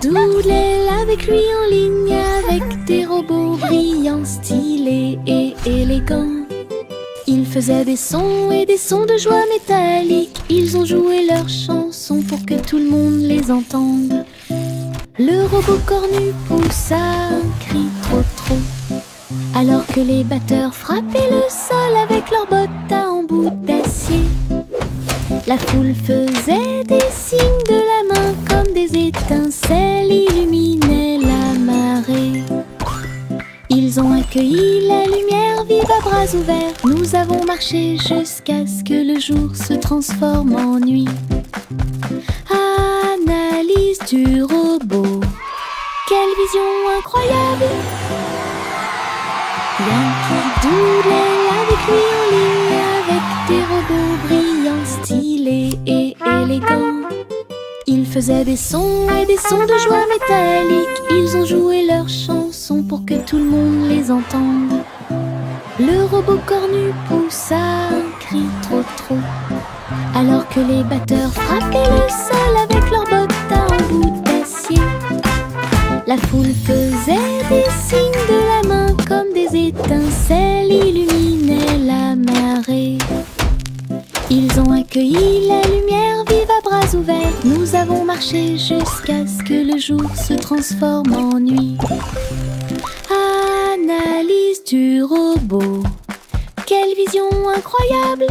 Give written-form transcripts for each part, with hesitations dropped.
Doodle est avec lui en ligne avec des robots brillants, stylés et élégants. Ils faisaient des sons et des sons de joie métallique. Ils ont joué leurs chansons pour que tout le monde les entende. Le robot cornu poussa un cri trop trop, alors que les batteurs frappaient le sol avec leurs bottes à embout d'acier. La foule faisait des signes de la main comme des étincelles illuminaient la marée. Ils ont accueilli la lumière vive à bras ouverts. Nous avons marché jusqu'à ce que le jour se transforme en nuit. Analyse du robot. Quelle vision incroyable! Yankee Doodle avec lui en ligne avec des robots brillants, stylés et élégants. Ils faisaient des sons et des sons de joie métallique. Ils ont joué leurs chansons pour que tout le monde les entende. Le robot cornu poussa un cri trop trop, alors que les batteurs frappaient le sol avec leurs bottes à embout d'acier. La foule faisait des signes de la main comme des étincelles illuminaient la marée. Ils ont accueilli la lumière vive à bras ouverts. Nous avons marché jusqu'à ce que le jour se transforme en nuit. Analyse du robot. Quelle vision incroyable!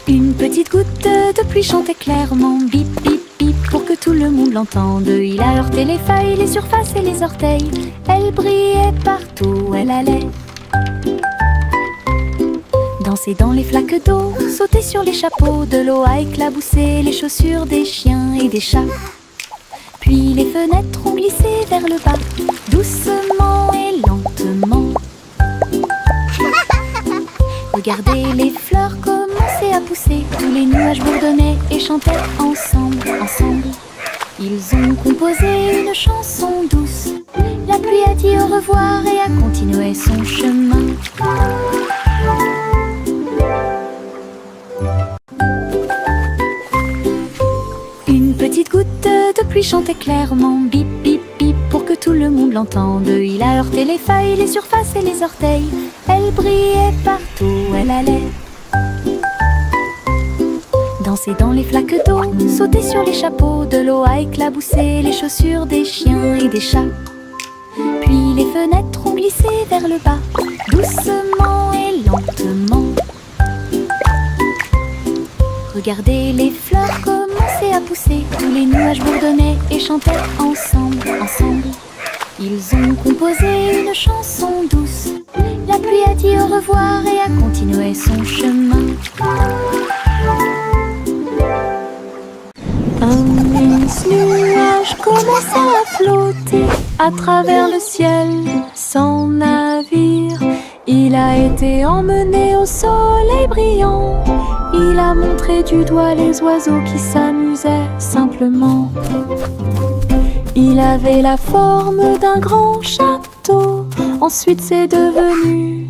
Une petite goutte de pluie chantait clairement, bip bip bip, pour que tout le monde l'entende. Il a heurté les feuilles, les surfaces et les orteils. Elle brillait partout où elle allait. Danser dans les flaques d'eau, sauter sur les chapeaux, de l'eau a éclaboussé les chaussures des chiens et des chats. Puis les fenêtres ont glissé vers le bas, doucement et lentement. Regardez les fleurs commencer à pousser, tous les nuages bourdonnaient et chantaient ensemble, ensemble. Ils ont composé une chanson douce. La pluie a dit au revoir et a continué son chemin. Une petite goutte de pluie chantait clairement, bip bip bip, pour que tout le monde l'entende. Il a heurté les feuilles, les surfaces et les orteils. Elle brillait partout où elle allait. Danser dans les flaques d'eau, sauter sur les chapeaux, de l'eau a éclaboussé les chaussures des chiens et des chats. Puis les fenêtres ont glissé vers le bas, doucement et lentement. Regardez les fleurs commencer à pousser, tous les nuages bourdonnaient et chantaient ensemble, ensemble. Ils ont composé une chanson douce. La pluie a dit au revoir et a continué son chemin. Un mince nuage commença à flotter à travers le ciel sans navire. Il a été emmené au soleil brillant. Il a montré du doigt les oiseaux qui s'amusaient simplement. Il avait la forme d'un grand château. Ensuite c'est devenu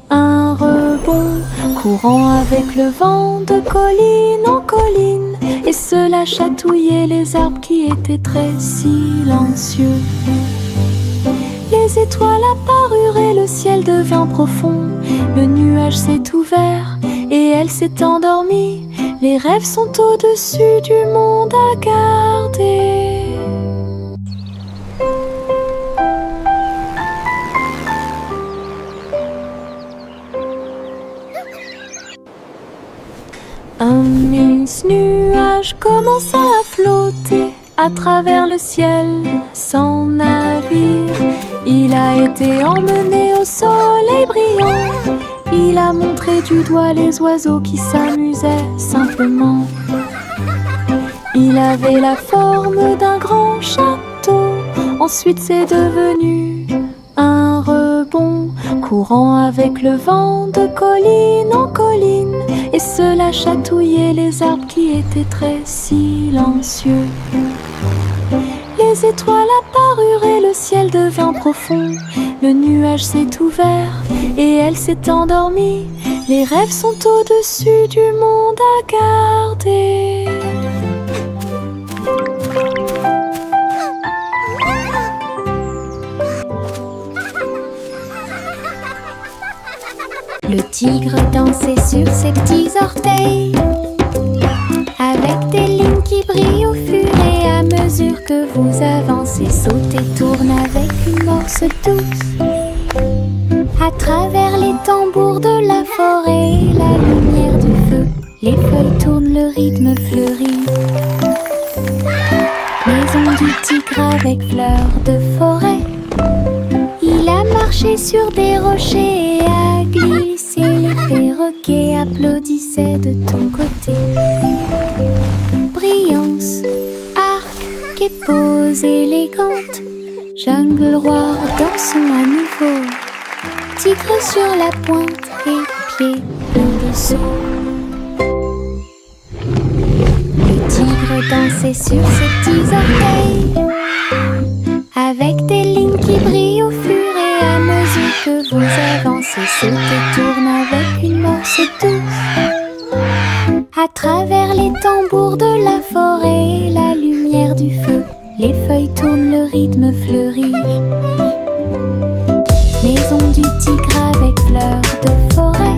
un rebond, courant avec le vent de colline en colline. Et cela chatouillait les arbres qui étaient très silencieux. Les étoiles apparurent et le ciel devint profond. Le nuage s'est ouvert et elle s'est endormie. Les rêves sont au-dessus du monde à garder. Un mince nuage commença à flotter à travers le ciel sans navire. Il a été emmené au soleil brillant. Il a montré du doigt les oiseaux qui s'amusaient simplement. Il avait la forme d'un grand château. Ensuite c'est devenu un rebond, courant avec le vent de colline en colline. Et cela chatouillait les arbres qui étaient très silencieux. Les étoiles apparurent et le ciel devint profond. Le nuage s'est ouvert et elle s'est endormie. Les rêves sont au-dessus du monde à garder. Le tigre dansait sur ses petits orteils, avec des lignes qui brillent au fur et à mesure que vous avancez. Saute et tourne avec une morse douce, à travers les tambours de la forêt et la lumière du feu. Les feuilles tournent, le rythme fleurit. Maison du tigre avec fleurs de forêt. Il a marché sur des rochers et a glissé. Les perroquets applaudissaient de ton côté. Brillance, arc et pose élégante. Jungle roi, dansons à nouveau. Tigre sur la pointe et pieds pleins de saut. Le tigre dansait sur ses petits orteils, avec des lignes qui brillent au fur et à mesure que vous avancez. Saute et tourne avec une morse douce, à travers les tambours de la forêt et la lumière du feu. Les feuilles tournent, le rythme fleurit. Maison du tigre avec fleurs de forêt.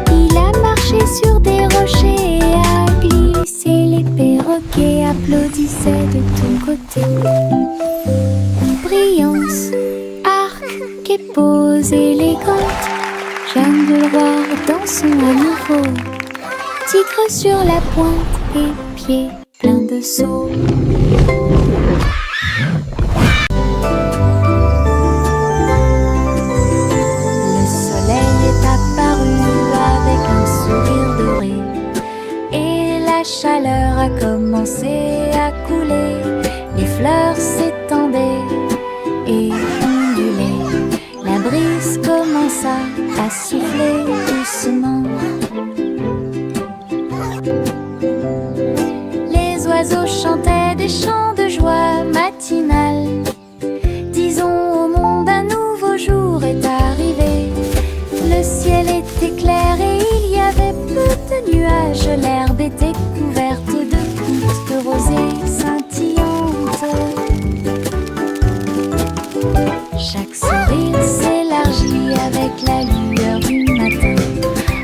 Il a marché sur des rochers et a glissé. Les perroquets applaudissaient de ton côté. Brillance, arc et pose élégante. Jungle roi, dansons à nouveau. Tigre sur la pointe et pieds pleins de sauts. La chaleur a commencé à couler, les fleurs s'étendaient et ondulaient. La brise commença à souffler doucement. Les oiseaux chantaient des chants de joie matinale. Disons au monde un nouveau jour est arrivé. Le ciel était clair et il y avait peu de nuages. L'herbe était couverte de gouttes de rosée scintillantes. Chaque sourire s'élargit avec la lueur du matin.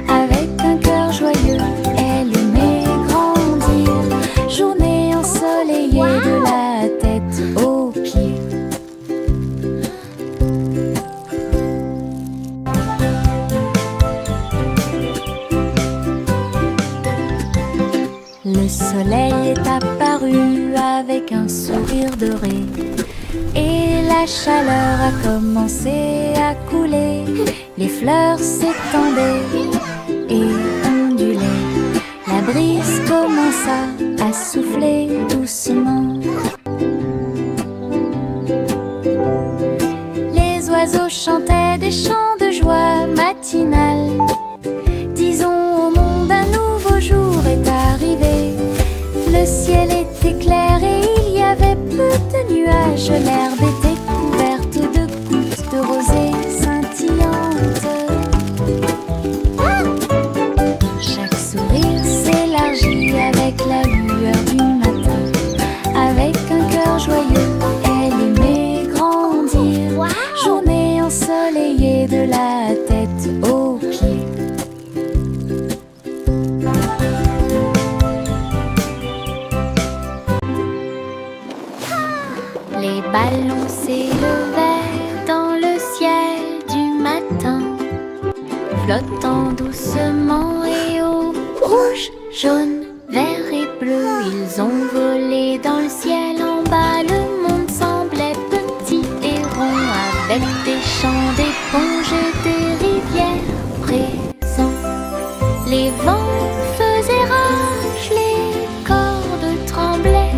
Avec un cœur joyeux, elle aimait grandir. Journée ensoleillée de la tête aux pieds. Le soleil est apparu avec un sourire doré et la chaleur a commencé à couler. Les fleurs s'étendaient et ondulaient. La brise commença à souffler doucement. Les oiseaux chantaient des chants de joie matinale. Disons au monde un nouveau jour est arrivé. Le ciel était clair et il y avait peu de nuages. L'herbe était couverte de gouttes de rosée scintillantes. Chaque sourire s'élargit avec la lueur du matin. Avec un cœur joyeux, elle aimait grandir. Journée ensoleillée de la tête aux pieds. Les ballons s'élevaient dans le ciel du matin, flottant doucement et au rouge, jaune, vert et bleu. Ils ont volé dans le ciel en bas. Le monde semblait petit et rond, avec des champs d'éponges et des rivières présents. Les vents faisaient rage, les cordes tremblaient,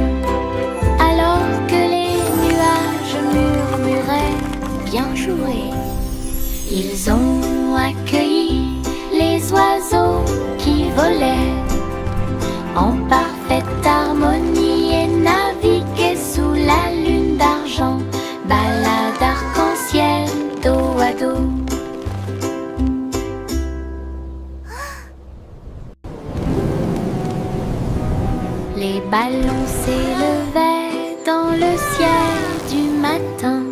alors que les nuages murmuraient bien joué. Ils ont accueilli les oiseaux qui volaient en parfaite harmonie et naviguaient sous la lune d'argent. Balade arc-en-ciel dos à dos. ballon s'élevait dans le ciel du matin,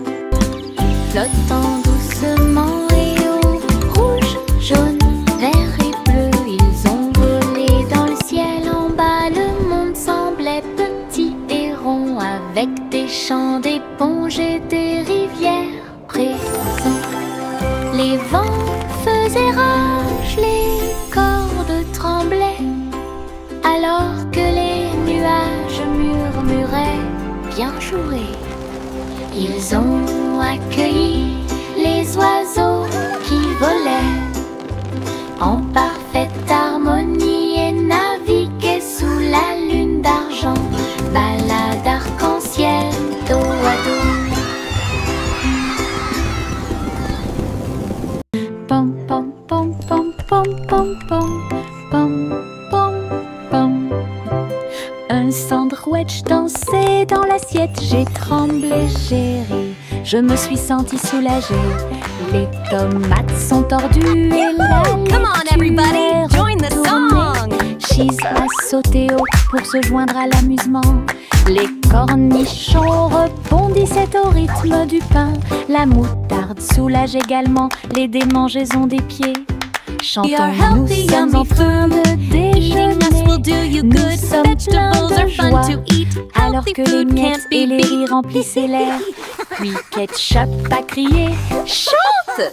flottant doucement et haut, rouge, jaune, vert et bleu. Ils ont volé dans le ciel en bas. Le monde semblait petit et rond, avec des champs d'éponges et des rivières présents. Les vents faisaient rage, les cordes tremblaient, alors que les nuages murmuraient bien joué. Ils ont accueilli les oiseaux qui volaient en parfaite harmonie et naviguaient sous la lune d'argent, balade arc-en-ciel dos à dos. Pom pom pom pom pom pom pom pom pom pom. Un sandwich dansait dans l'assiette. J'ai tremblé, j'ai ri, je me suis sentie soulagée. Les tomates sont tordues et la Come on everybody, join the song! Cheese a sauté haut pour se joindre à l'amusement. Les cornichons rebondissaient au rythme du pain. La moutarde soulage également les démangeaisons des pieds. Chantons, nous sommes en train de déjeuner. Nous sommes pleins de joie, alors que les miettes et les riz remplissaient l'air. Puis Ketchup a crié « Chante !»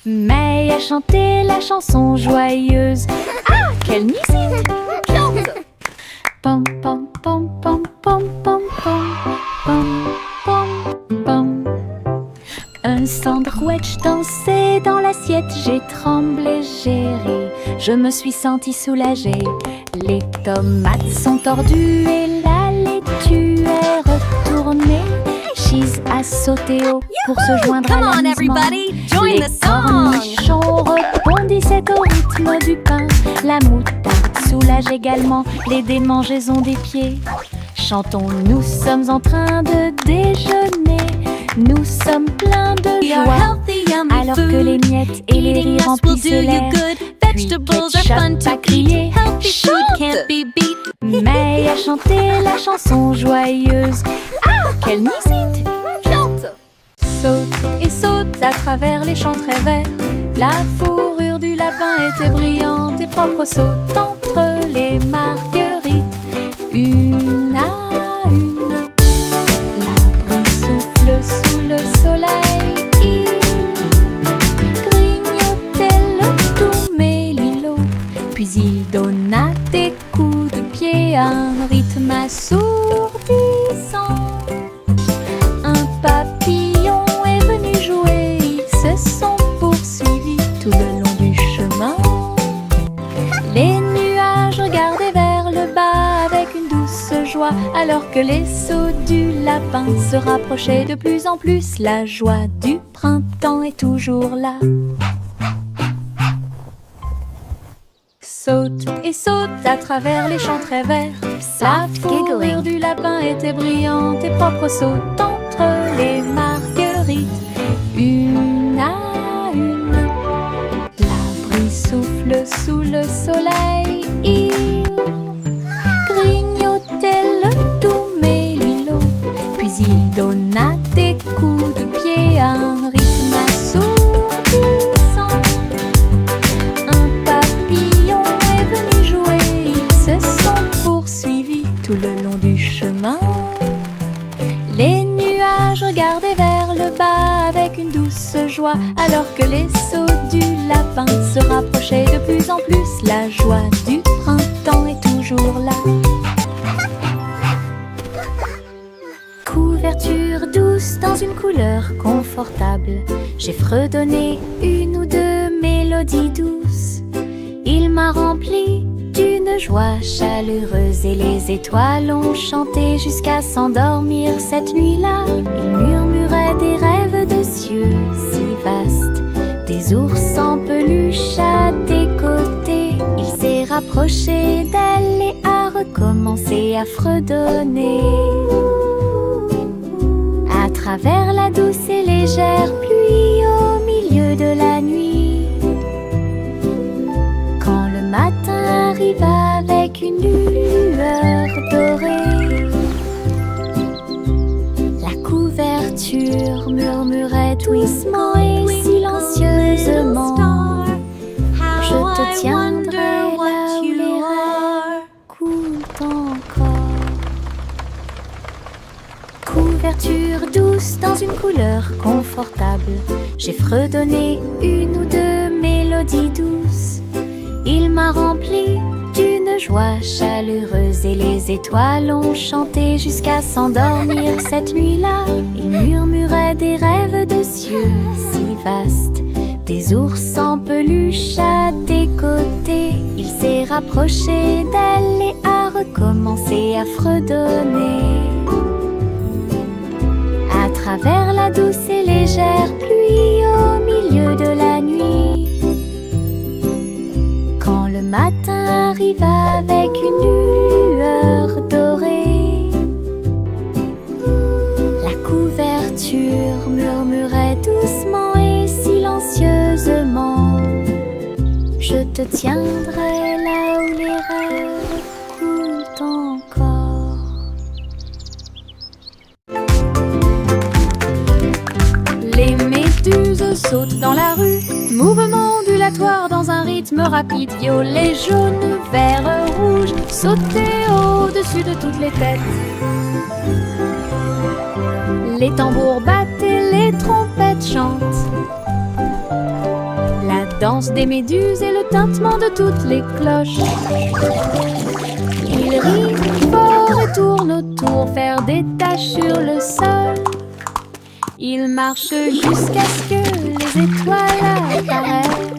May a chanté la chanson joyeuse. Ah, quelle musique! Chante! Pom pom pom pom pom pom pom pom pom pom. Un sandwich dansait dans l'assiette. J'ai tremblé, j'ai ri, je me suis sentie soulagée. Les tomates sont tordues et la laitue est retournée. Cheese a sauté haut pour se joindre à l'amusement. Les cornichons rebondissaient au rythme du pain. La moutarde soulage également les démangeaisons des pieds. Chantons, nous sommes en train de déjeuner. Nous sommes pleins de joie, alors que les miettes et les riz remplissaient l'air. Puis Ketchup a crié « Chante !» May a chanté la chanson joyeuse. Ah, quelle musique! Chante! Saute et saute à travers les champs très verts. La fourrure du lapin était brillante et propre. Saute entre les marguerites, une à une. Sous le soleil, il grignotait le tout mélilo. Puis il donna des coups de pied à un rythme assourdissant. Un papillon est venu jouer. Ils se sont poursuivis tout le long du chemin. Les nuages regardaient vers le bas avec une douce joie, alors que les sauts du lapin se rapprochaient de plus en plus. La joie du printemps est toujours là. Saute et saute à travers les champs très verts. La fourrure du lapin était brillante et propre. Saute entre les marguerites, une à une. L'abri souffle sous le soleil. Il grignotait le tout mélilo. Puis il donna des coups de pied à un rythme assourdissant. Un papillon est venu jouer. Ils se sont poursuivis tout le long du chemin. Les nuages regardaient vers le bas avec une douce joie, alors que les sauts du lapin se rapprochaient de plus en plus. La joie du printemps est toujours là. Couverture douce dans une couleur confortable, j'ai fredonné une ou deux mélodies douces. Il m'a rempli d'une joie chaleureuse et les étoiles ont chanté jusqu'à s'endormir cette nuit-là. Ils murmuraient des rêves de cieux si vastes, des ours en peluche à tes côtés. Il s'est rapproché d'elle et a recommencé à fredonner. À travers la douce et légère pluie au milieu de la nuit, quand le matin arrive avec une lueur dorée, doucement et silencieusement. Je te tiendrai là où les rêves coulent encore. Couverture douce dans une couleur confortable, j'ai fredonné une ou deux mélodies douces. Il m'a rempli d'une joie chaleureuse et les étoiles ont chanté jusqu'à s'endormir cette nuit-là. Ils murmuraient des rêves de cieux si vastes, des ours en peluche à tes côtés. Il s'est rapproché d'elle et a recommencé à fredonner. À travers la douce et légère pluie au milieu de la nuit, quand le matin arrive avec une lueur dorée, la couverture murmurait doucement et silencieusement. Je te tiendrai là où les rêves coulent encore. Les méduses sautent dans la rue, mouvement ondulatoire dans un rythme rapide. Violet, jaune, vert, rouge, sauter au-dessus de toutes les têtes. Les tambours battent et les trompettes chantent. La danse des méduses et le tintement de toutes les cloches. Ils rient fort et tournent autour, faire des taches sur le sol. Ils marchent jusqu'à ce que les étoiles apparaissent.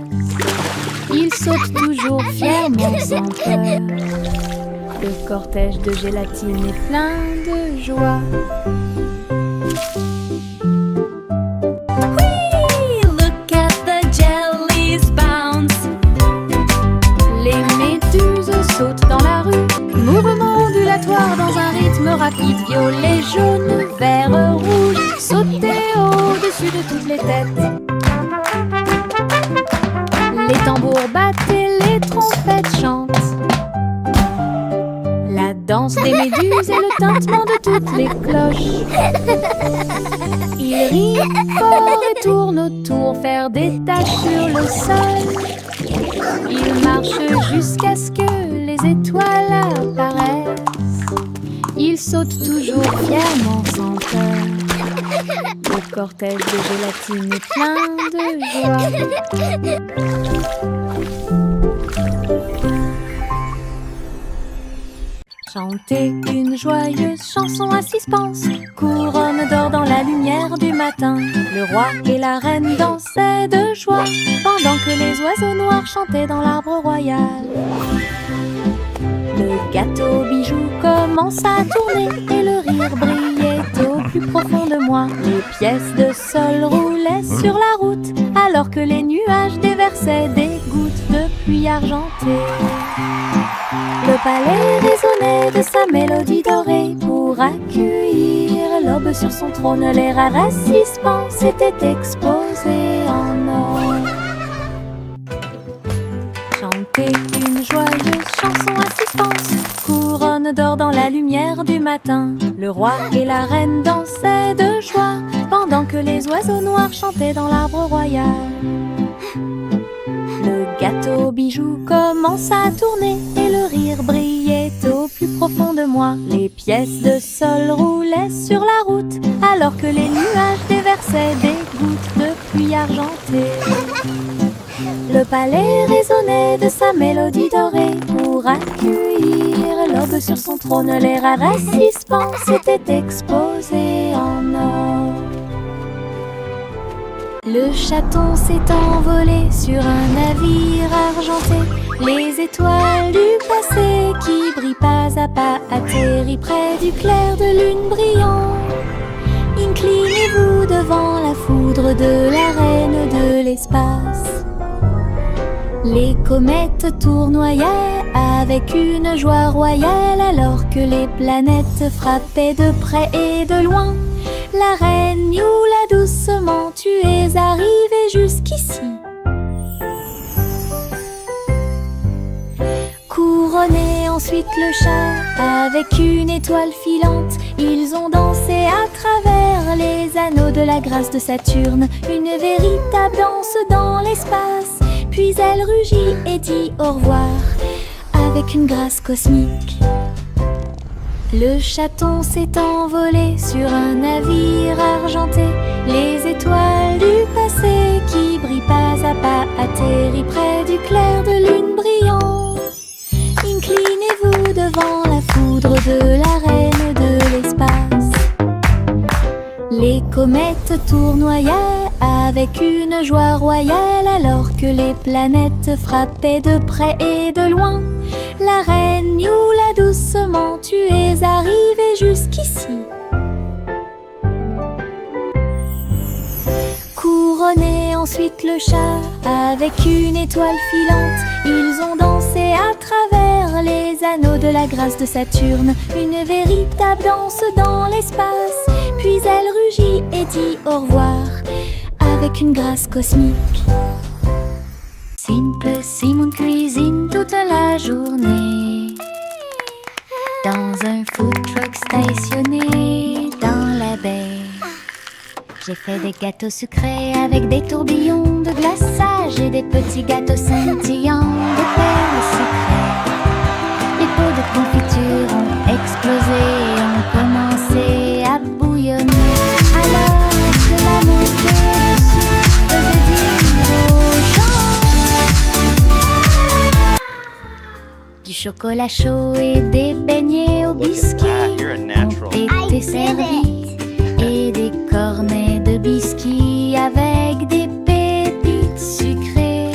Ils sautent toujours fièrement sans peur. Le cortège de gélatine est plein de joie. Whee! Look at the jellies bounce. Les méduses sautent dans la rue, mouvement ondulatoire dans un rythme rapide. Violet, jaune, vert, rouge, sauter au-dessus de toutes les têtes. Les tambours battent et les trompettes chantent. La danse des méduses et le tintement de toutes les cloches. Ils rient fort et tournent autour, faire des taches sur le sol. Ils marchent jusqu'à ce que les étoiles apparaissent. Ils sautent toujours fièrement sans peur. Le cortège de gélatine est plein de joie. Chantez une joyeuse chanson à suspense, couronne d'or dans la lumière du matin. Le roi et la reine dansaient de joie, pendant que les oiseaux noirs chantaient dans l'arbre royal. Le gâteau bijou commença à tourner et le rire brillait au plus profond de moi. Les pièces de sol roulaient sur la route alors que les nuages déversaient des gouttes de pluie argentée. Le palais résonnait de sa mélodie dorée pour accueillir l'aube sur son trône. Les rares assistants s'étaient exposés en or. Chantez une joyeuse chanson à suspense, couronne d'or dans la lumière du matin. Le roi et la reine dansaient de joie pendant que les oiseaux noirs chantaient dans l'arbre royal. Le gâteau bijou commença à tourner et le rire brillait au plus profond de moi. Les pièces de sol roulaient sur la route alors que les nuages déversaient des gouttes de pluie argentée. Le palais résonnait de sa mélodie dorée pour accueillir l'aube sur son trône. Les rares assistants s'étaient exposés en or. Le chaton s'est envolé sur un navire argenté. Les étoiles du passé qui brillent pas à pas atterrissent près du clair de lune brillant. Inclinez-vous devant la foudre de la reine de l'espace. Les comètes tournoyaient avec une joie royale alors que les planètes frappaient de près et de loin. La reine Youla, doucement, tu es arrivée jusqu'ici. Couronnez ensuite le chat avec une étoile filante Ils ont dansé à travers les anneaux de la grâce de Saturne, une véritable danse dans l'espace. Puis elle rugit et dit au revoir avec une grâce cosmique. Le chaton s'est envolé sur un navire argenté. Les étoiles du passé qui brillent pas à pas atterrissent près du clair de lune brillant. Inclinez-vous devant la foudre de la reine de l'espace. Les comètes tournoyaient avec une joie royale alors que les planètes frappaient de près et de loin. La reine Youla, doucement, tu es arrivée jusqu'ici. Couronné ensuite le chat avec une étoile filante. Ils ont dansé à travers les anneaux de la grâce de Saturne, une véritable danse dans l'espace. Puis elle rugit et dit au revoir avec une grâce cosmique. Simple Simon cuisine toute la journée dans un food truck stationné dans la baie. J'ai fait des gâteaux sucrés avec des tourbillons de glaçage et des petits gâteaux scintillants de perles sucrées. Les pots de confiture ont explosé et ont commencé à bouillonner. Alors que la montée dessus faisait dire aux gens du chocolat chaud et des beignets au biscuit ont été servis et des cornets de biscuits avec des pépites sucrées.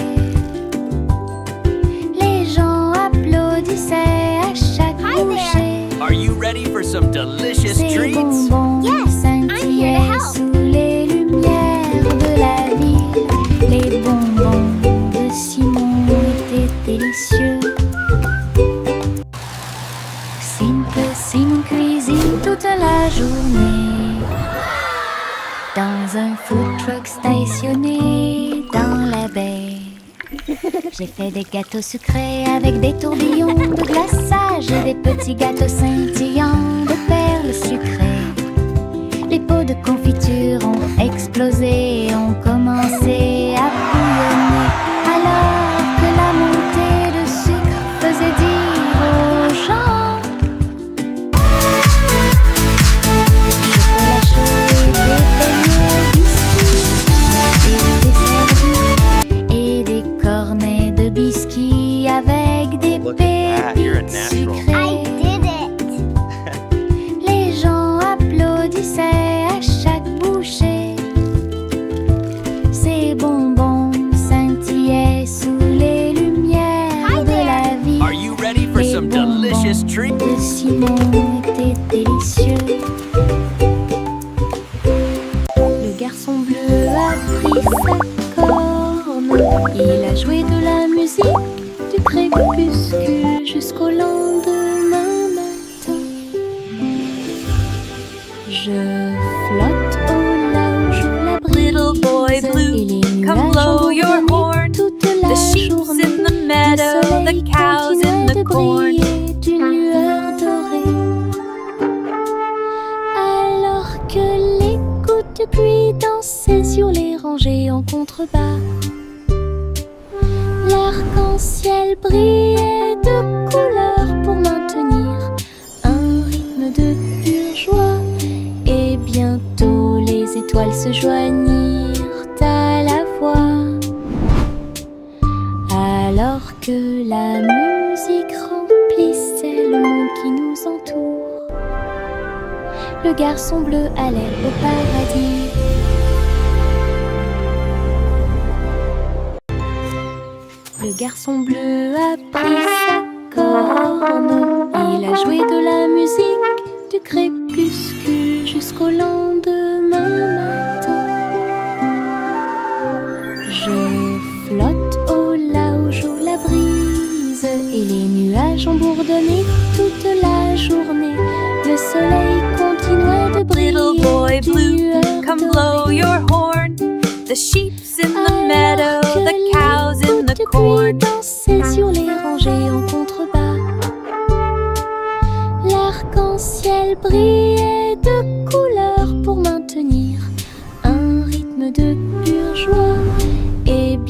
Les gens applaudissaient à chaque bouchée. Are you ready for some delicious Ces treats? bonbons scintillaient sous les lumières de la ville. Les bonbons de Simon étaient délicieux. Simon cuisine toute la journée dans un food truck stationné dans la baie. J'ai fait des gâteaux sucrés avec des tourbillons de glaçage et des petits gâteaux scintillants de perles sucrées. Les pots de confiture ont explosé et ont commencé à bouillonner alors que la montée de sucre faisait dire aux gens chocolat chaud et des beignets au biscuit étaient servis et des cornets de biscuits avec des pépites sucrées. Les gens applaudissaient à chaque bouchée. Ces bonbons scintillaient sous les lumières de la vie. Are you ready for some delicious treats? De Simon étaient délicieux. Le garçon bleu a pris sa corne. Il a joué de la musique du crépuscule jusqu'au lendemain matin. Je flotte au large la brise. Little boy blue, Et les come nuages blow ont your bourdonné horn. toute la The sheep's journée. in the meadow, Le soleil the cows in continuait the de corn. briller d'une lueur dorée. Alors que les gouttes de pluie dansaient sur les rangées en contrebas, l'arc-en-ciel brillait de couleurs pour maintenir un rythme de pure joie. Et bientôt les étoiles se joignirent à la voix. Alors que la musique remplissait le monde qui nous entoure, le garçon bleu allait au paradis. Le garçon bleu a pris sa corne. Il a joué de la musique du crépuscule jusqu'au lendemain matin. Je flotte au large où la brise et les nuages ont bourdonné toute la journée. Le soleil continuait de briller. Little boy d'une blue, lueur come dorée. blow your horn. The sheep's in the Alors meadow, que the les cows in gouttes the de corn. pluie dansaient sur les rangées en contrebas, l'arc-en-ciel brillait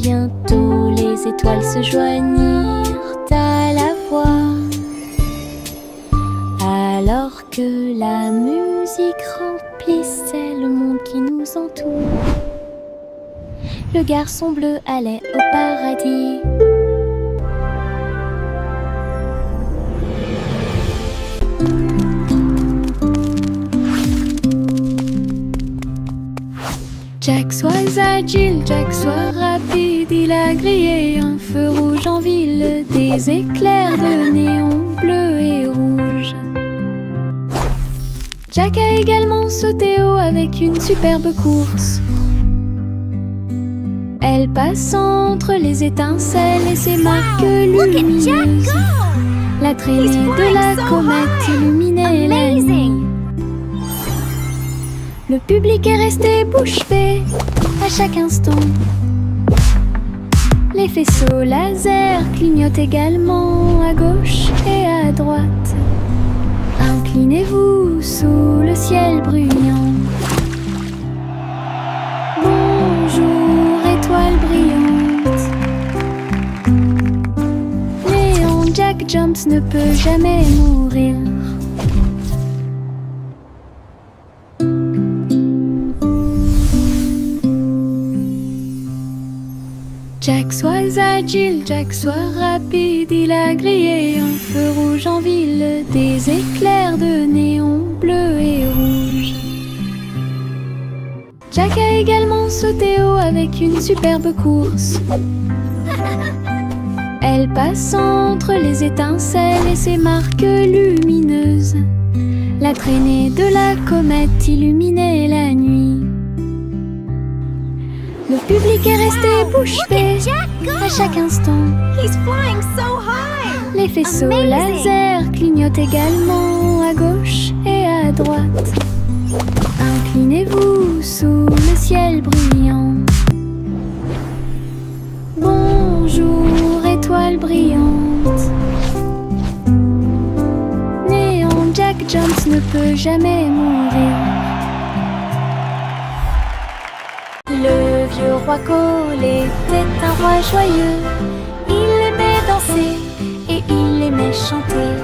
bientôt les étoiles se joignirent à la voix. Alors que la musique remplissait le monde qui nous entoure, le garçon bleu allait au paradis. Jack, sois agile, Jack, sois rapide. Il a grillé un feu rouge en ville, des éclairs de néon bleu et rouge. Jack a également sauté haut avec une superbe course. Elle passe entre les étincelles et ses marques lumineuses. La traînée de la comète illuminait la nuit. Le public est resté bouche bée à chaque instant. Les faisceaux laser clignotent également à gauche et à droite. Inclinez-vous sous le ciel bruyant. Bonjour, étoile brillante. Léon Jack Jumps ne peut jamais mourir. Jack, sois agile, Jack, sois rapide. Il a grillé un feu rouge en ville, des éclairs de néon bleu et rouge. Jack a également sauté haut avec une superbe course. Elle passe entre les étincelles et ses marques lumineuses. La traînée de la comète illuminait la nuit. Le public est resté bouche bée à chaque instant. Les faisceaux laser clignotent également à gauche et à droite. Inclinez-vous sous le ciel bruyant. Bonjour, étoile brillante. Néon Jack Jumps ne peut jamais mourir. Le vieux roi Cole était un roi joyeux. Il aimait danser et il aimait chanter.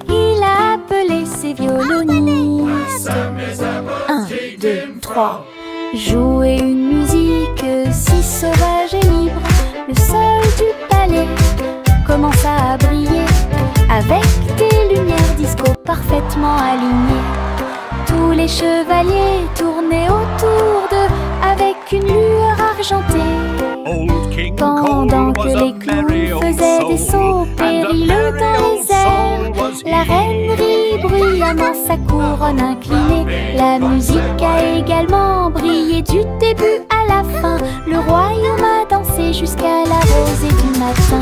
Il a appelé ses violonistes. 1, 2, 3. Jouer une musique si sauvage et libre. Le sol du palais commença à briller avec des lumières disco parfaitement alignées. Tous les chevaliers tournaient autour d'eux avec une lueur argentée. Pendant que les clowns faisaient des sauts périlleux dans les airs, la reine rit bruyamment sa couronne inclinée. La musique a également brillé du début à la fin. Le royaume a dansé jusqu'à la rosée du matin.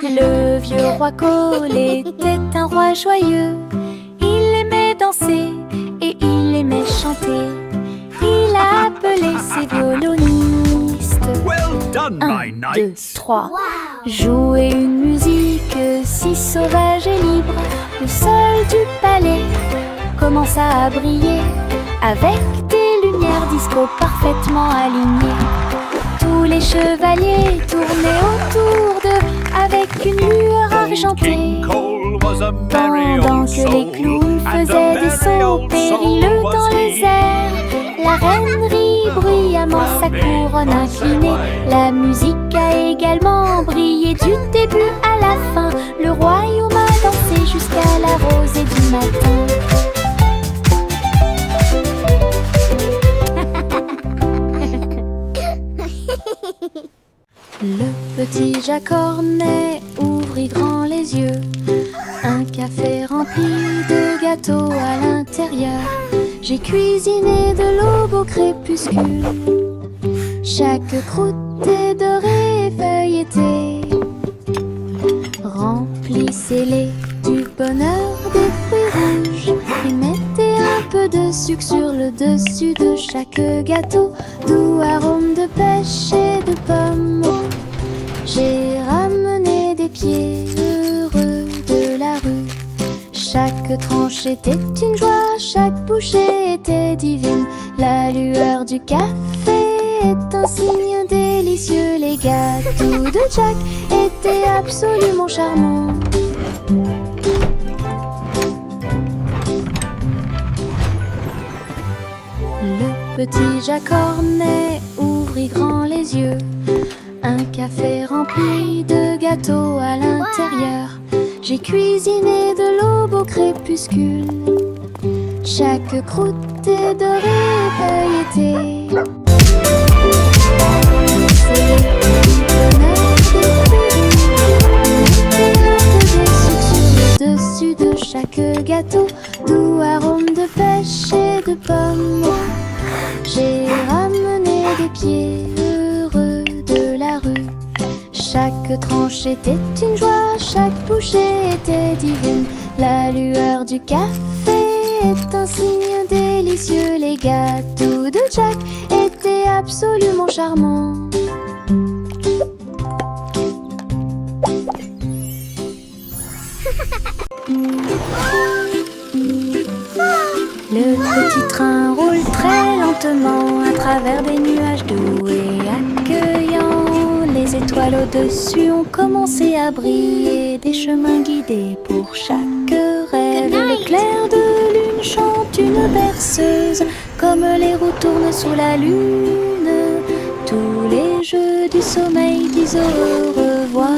Le vieux roi Cole était un roi joyeux. Il aimait danser et il aimait chanter. Il a appelé ses violonistes. 1, 2, 3. Jouer une musique si sauvage et libre. Le sol du palais commença à briller avec des lumières disco parfaitement alignées. Tous les chevaliers tournaient autour d'eux avec une lueur argentée. Pendant que les clowns faisaient des sauts périlleux dans les airs, la reine rit bruyamment sa couronne inclinée. La musique a également brillé du début à la fin. Le royaume a dansé jusqu'à la rosée du matin. Le petit Jack Cornet ouvrit grand les yeux. Un café rempli de gâteaux à l'intérieur. J'ai cuisiné de l'aube au crépuscule. Chaque croûte est dorée et feuilletée. Remplissez-les du bonheur des fruits rouges et mettez un peu de sucre sur le dessus de chaque gâteau. Doux arôme de pêche et de pommes. J'ai ramené des pieds heureux de la rue. Chaque tranche était une joie, chaque bouchée était divine. La lueur du café est un signe délicieux. Les gâteaux de Jack étaient absolument charmants. Le petit Jack Hornet ouvrit grand les yeux. Un café rempli de gâteaux à l'intérieur. J'ai cuisiné de l'aube au crépuscule. Chaque croûte est dorée et feuilletée. C'est le dessus de chaque gâteau. Doux arôme de pêche et de pommes. J'ai ramené des pieds heureux de la rue. Chaque tranche était une joie, chaque bouchée était divine. La lueur du café est un signe délicieux. Les gâteaux de Jack étaient absolument charmants. Le petit train roule très lentement à travers des nuages doux et accueillants. Les étoiles au-dessus ont commencé à briller, des chemins guidés pour chaque rêve. Le clair de lune chante une berceuse, comme les roues tournent sous la lune. Tous les jeux du sommeil disent au revoir.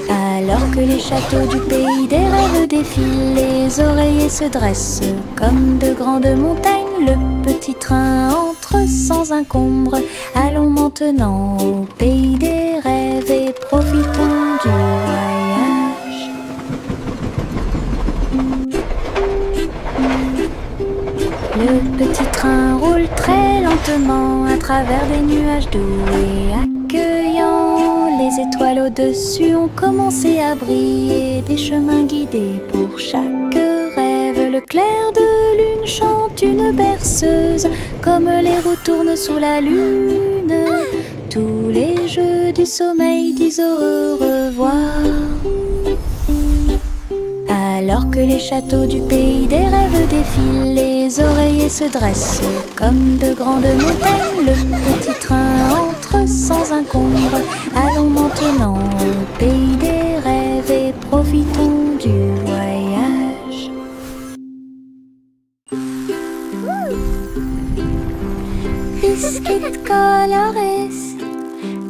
Alors que les châteaux du pays des rêves défilent, les oreillers se dressent comme de grandes montagnes. Le petit train entre sans encombre. Allons maintenant au pays des rêves et profitons du voyage. Le petit train roule très lentement à travers des nuages doux et accueillants. Les étoiles au-dessus ont commencé à briller, des chemins guidés pour chaque rêve. Le clair de lune chante une berceuse, comme les roues tournent sous la lune. Tous les jeux du sommeil disent au revoir. Alors que les châteaux du pays des rêves défilent, les oreillers se dressent comme de grandes montagnes. Le petit train entre sans encombre. Allons maintenant au pays des rêves et profitons du voyage. Biscuits colorés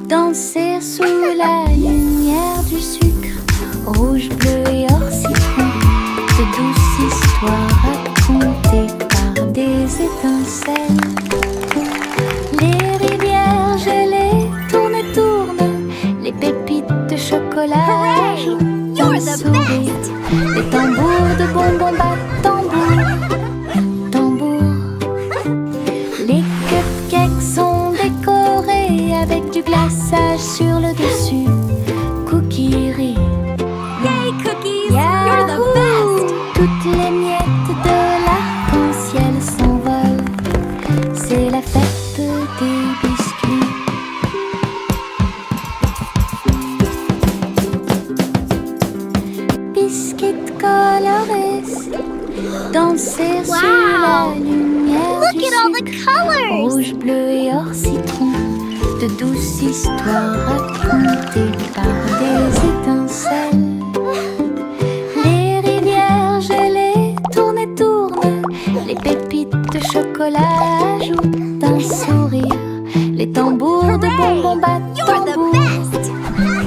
danser sous la lumière du sucre. Rouge, bleu et or citron, de douces histoires racontées par des étincelles. Les rivières gelées tournent et tournent, les pépites de chocolat jouent d'un sourire. Les tambours de bonbons battent tambour, tambour. Les cupcakes sont décorés avec du glaçage sur le dessus. Cookies. Yay, cookies! You're the best! Toutes les miettes de l'arc-en-ciel s'envolent. C'est la fête des biscuits. Biscuits colorés danser sous la lumière Look du at all the sucre. colors! Rouge, bleu et or citron, de douces histoires racontées par des étincelles. Les rivières gelées tournent et tournent, les pépites de chocolat jouent d'un sourire. Les tambours de bonbons battent You're the tambour, best!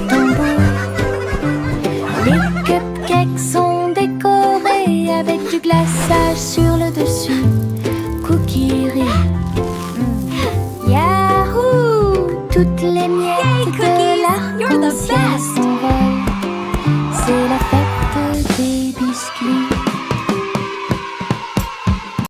tambour. Les cupcakes sont décorés avec du glaçage sur le dessus. Cookies Yahoo! Toutes les miettes Yay, de cookies! You're the l'arc-en-ciel best!